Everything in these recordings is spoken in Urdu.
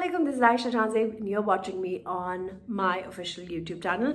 Assalamualaikum, this is Aisha Janzeb and you're watching me on my official YouTube channel.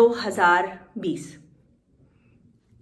2020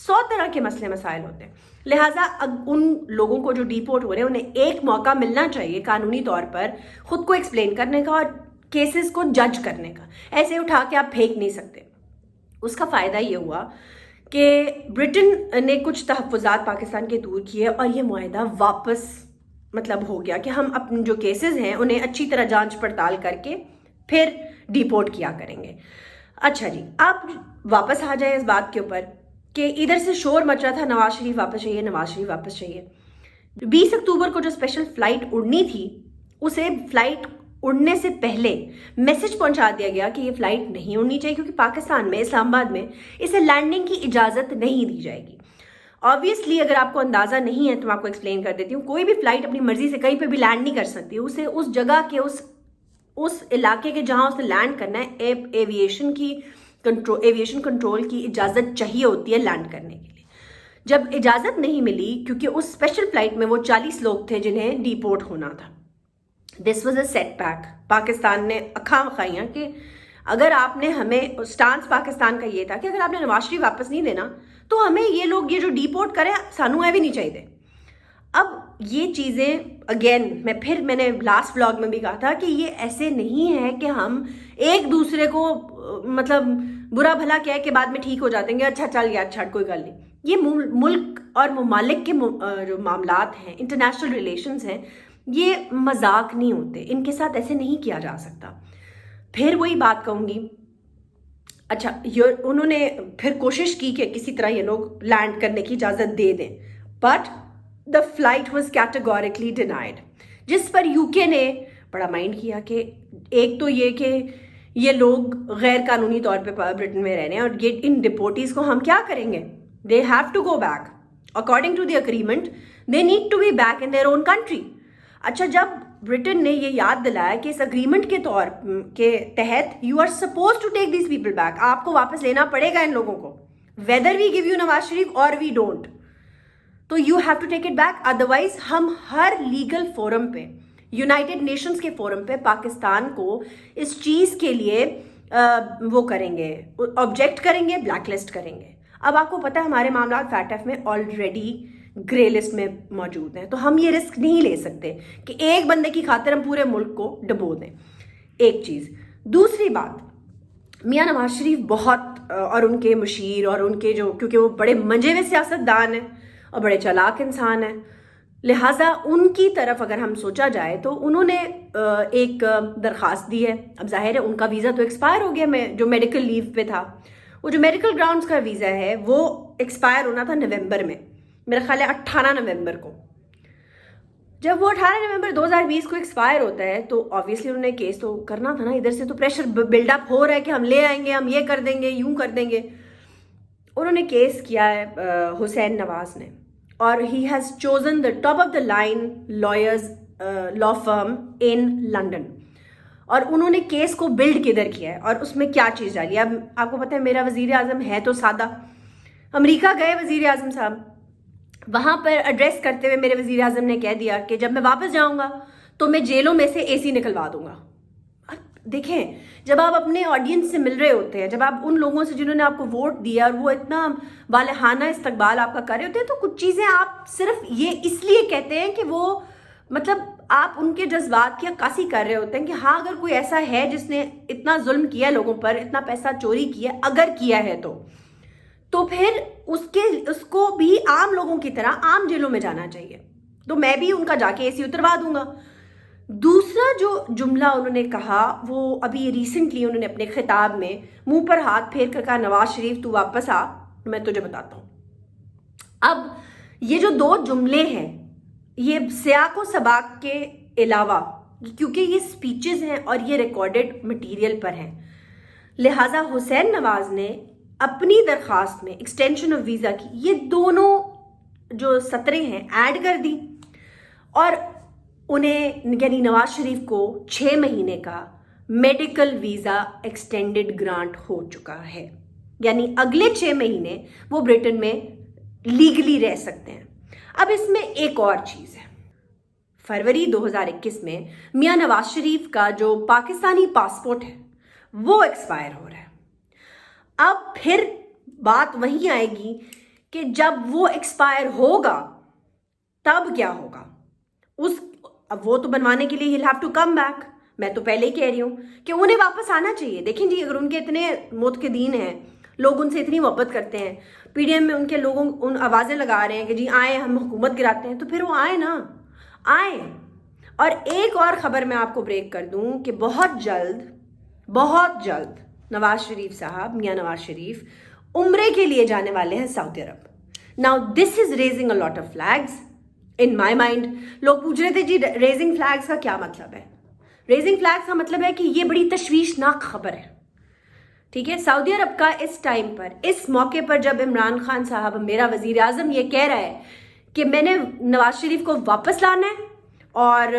100 طرح کے مسئلے مسائل ہوتے ہیں. لہٰذا ان لوگوں کو جو ڈیپورٹ ہو رہے ہیں انہیں ایک موقع ملنا چاہیے قانونی طور پر خود کو ایکسپلین کرنے کا اور کیسز کو جج کرنے کا. ایسے اٹھا کے آپ پھینک نہیں سکتے. اس کا فائدہ یہ ہوا کہ برٹن نے کچھ تحفظات پاکستان کے دور کیے اور یہ معاہدہ واپس مطلب ہو گیا کہ ہم اپنے جو کیسز ہیں انہیں اچھی طرح جانچ پڑتال کر کے پھر ڈیپورٹ کیا کریں گے. اچھا جی، آپ واپس آ جائیں اس بات کے اوپر کہ ادھر سے شور مچ رہا تھا نواز شریف واپس چاہیے، نواز شریف واپس چاہیے. 20 اکتوبر کو جو اسپیشل فلائٹ اڑنی تھی اسے فلائٹ اڑنے سے پہلے میسج پہنچا دیا گیا کہ یہ فلائٹ نہیں اڑنی چاہیے کیونکہ پاکستان میں اسلام آباد میں اسے لینڈنگ کی اجازت نہیں دی جائے گی. آبویسلی اگر آپ کو اندازہ نہیں ہے تو میں آپ کو ایکسپلین کر دیتی ہوں. کوئی بھی فلائٹ اپنی مرضی سے کہیں پہ بھی لینڈ نہیں کر سکتی. اسے اس جگہ کے اس علاقے کے جہاں اسے لینڈ کرنا ہے ایویشن کنٹرول کی اجازت چاہیے ہوتی ہے لینڈ کرنے کے لیے. جب اجازت نہیں ملی کیونکہ اس اسپیشل فلائٹ میں وہ 40 لوگ تھے جنہیں ڈیپورٹ ہونا تھا. This was a setback. Pakistan نے اکھاں کھائیاں کہ اگر آپ نے ہمیں اسٹانس پاکستان کا یہ تھا کہ اگر آپ نے نواز شریف واپس نہیں دینا تو ہمیں یہ لوگ یہ جو ڈیپورٹ کریں سانو ہے بھی نہیں چاہیے. اب یہ چیزیں اگین میں نے لاسٹ ولاگ میں بھی کہا تھا کہ یہ ایسے نہیں ہے کہ ہم ایک دوسرے کو مطلب برا بھلا کہہ کے بعد میں ٹھیک ہو جاتے ہیں، اچھا چل گیا چھڑ کوئی گل نہیں. یہ ملک اور ممالک کے جو معاملات ہیں، انٹرنیشنل ریلیشنز ہیں، یہ مذاق نہیں ہوتے. ان کے ساتھ ایسے نہیں کیا جا سکتا. پھر وہی بات کہوں گی. اچھا انہوں نے پھر کوشش کی کہ کسی طرح یہ لوگ لینڈ کرنے کی اجازت دے دیں، but the flight was categorically denied, جس پر یو کے نے بڑا مائنڈ کیا کہ ایک تو یہ کہ یہ لوگ غیر قانونی طور پہ برٹن میں رہنے ہیں اور یہ ان ڈپورٹیز کو ہم کیا کریں گے. They have to go back according to the agreement. They need to be back in their own country. اچھا، جب برٹن نے یہ یاد دلایا کہ اس اگریمنٹ کے طور کے تحت you are supposed to take these people back, آپ کو واپس لینا پڑے گا ان لوگوں کو whether we give you Nawaz Sharif اور وی ڈونٹ، تو you have to take it back. Otherwise ہم ہر لیگل فورم پہ، یونائٹڈ نیشنز کے فورم پہ پاکستان کو اس چیز کے لیے وہ کریں گے، آبجیکٹ کریں گے، بلیک لسٹ کریں گے. اب آپ کو پتہ ہے ہمارے معاملات فیٹف میں آلریڈی گرے لسٹ میں موجود ہیں، تو ہم یہ رسک نہیں لے سکتے کہ ایک بندے کی خاطر ہم پورے ملک کو ڈبو دیں. ایک چیز. دوسری بات، میاں نواز شریف بہت اور ان کے مشیر اور ان کے جو، کیونکہ وہ بڑے منجے ہوئے سیاست دان ہیں اور بڑے چالاک انسان ہیں، لہٰذا ان کی طرف اگر ہم سوچا جائے تو انہوں نے ایک درخواست دی ہے. اب ظاہر ہے ان کا ویزا تو ایکسپائر ہو گیا، جو میڈیکل لیو پہ تھا. وہ جو میڈیکل گراؤنڈز کا ویزا ہے وہ ایکسپائر ہونا تھا نومبر میں، میرا خیال ہے 18 نومبر کو. جب وہ 18 نومبر 2020 کو ایکسپائر ہوتا ہے تو آبویسلی انہوں نے کیس تو کرنا تھا نا. ادھر سے تو پریشر بلڈ اپ ہو رہا ہے کہ ہم لے آئیں گے، ہم یہ کر دیں گے، یوں کر دیں گے. انہوں نے کیس کیا ہے حسین نواز نے، اور he has chosen the top of the line lawyers law firm in London. اور انہوں نے کیس کو بلڈ کدھر کیا ہے اور اس میں کیا چیز ڈالی. اب آپ کو پتہ ہے میرا وزیر اعظم ہے تو سادہ. امریکہ گئے وزیر اعظم صاحب، وہاں پر ایڈریس کرتے ہوئے میرے وزیر اعظم نے کہہ دیا کہ جب میں واپس جاؤں گا تو میں جیلوں میں سے AC نکلوا دوں گا. دیکھیں، جب آپ اپنے آڈینس سے مل رہے ہوتے ہیں، جب آپ ان لوگوں سے جنہوں نے آپ کو ووٹ دیا اور وہ اتنا والہانہ استقبال آپ کا کر رہے ہوتے ہیں، تو کچھ چیزیں آپ صرف یہ اس لیے کہتے ہیں کہ وہ مطلب آپ ان کے جذبات کی عکاسی کر رہے ہوتے ہیں کہ ہاں اگر کوئی ایسا ہے جس نے اتنا ظلم کیا لوگوں پر، اتنا پیسہ چوری کیا، اگر کیا ہے تو پھر اس کو بھی عام لوگوں کی طرح عام جیلوں میں جانا چاہیے. تو میں بھی ان کا جا کے AC اتروا دوں گا. دوسرا جو جملہ انہوں نے کہا، وہ ابھی ریسنٹلی انہوں نے اپنے خطاب میں منہ پر ہاتھ پھیر کر کہا، نواز شریف تو واپس آ، میں تجھے بتاتا ہوں. اب یہ جو 2 جملے ہیں یہ سیاق و سباق کے علاوہ، کیونکہ یہ سپیچز ہیں اور یہ ریکارڈڈ مٹیریل پر ہیں، لہٰذا حسین نواز نے اپنی درخواست میں ایکسٹینشن آف ویزا کی یہ دونوں جو سطریں ہیں ایڈ کر دی، اور انہیں یعنی نواز شریف کو 6 مہینے کا میڈیکل ویزا ایکسٹینڈڈ گرانٹ ہو چکا ہے. یعنی اگلے 6 مہینے وہ برٹن میں لیگلی رہ سکتے ہیں. اب اس میں ایک اور چیز ہے، فروری 2021 میں میاں نواز شریف کا جو پاکستانی پاسپورٹ ہے وہ ایکسپائر ہو رہا ہے. اب پھر بات وہیں آئے گی کہ جب وہ ایکسپائر ہوگا تب کیا ہوگا. اب وہ تو بنوانے کے لیے he'll have to come back. میں تو پہلے ہی کہہ رہی ہوں کہ انہیں واپس آنا چاہیے. دیکھیں جی، اگر ان کے اتنے متقدین ہیں، لوگ ان سے اتنی محبت کرتے ہیں، پی ڈی ایم میں ان کے لوگوں ان آوازیں لگا رہے ہیں کہ جی آئیں ہم حکومت گراتے ہیں، تو پھر وہ آئیں نا، آئیں. اور ایک اور خبر میں آپ کو بریک کر دوں کہ بہت جلد نواز شریف صاحب، میاں نواز شریف عمرے کے لیے جانے والے ہیں سعودی عرب. Now this is raising a lot of flags in my mind. لوگ پوچھ رہے تھے جی ریزنگ فلیگز کا کیا مطلب ہے. ریزنگ فلیگز کا مطلب ہے کہ یہ بڑی تشویشناک خبر ہے. ٹھیک ہے، سعودی عرب کا اس ٹائم پر، اس موقع پر جب عمران خان صاحب میرا وزیر اعظم یہ کہہ رہا ہے کہ میں نے نواز شریف کو واپس لانا ہے اور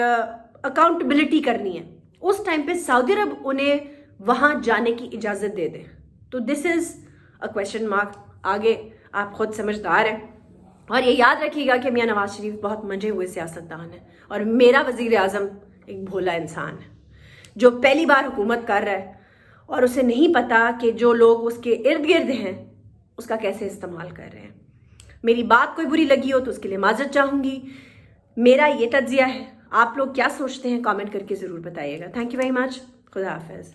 اکاؤنٹیبلٹی کرنی ہے، اس ٹائم پہ سعودی عرب انہیں وہاں جانے کی اجازت دے دیں، تو دس از اے کویشچن مارک. آگے آپ خود سمجھدار ہیں. اور یہ یاد رکھیے گا کہ میاں نواز شریف بہت منجے ہوئے سیاستدان ہیں اور میرا وزیر اعظم ایک بھولا انسان ہے جو پہلی بار حکومت کر رہا ہے اور اسے نہیں پتا کہ جو لوگ اس کے ارد گرد ہیں اس کا کیسے استعمال کر رہے ہیں. میری بات کوئی بری لگی ہو تو اس کے لیے معذرت چاہوں گی. میرا یہ تجزیہ ہے. آپ لوگ کیا سوچتے ہیں کامنٹ کر کے ضرور بتائیے گا. Thank you very much. خدا حافظ.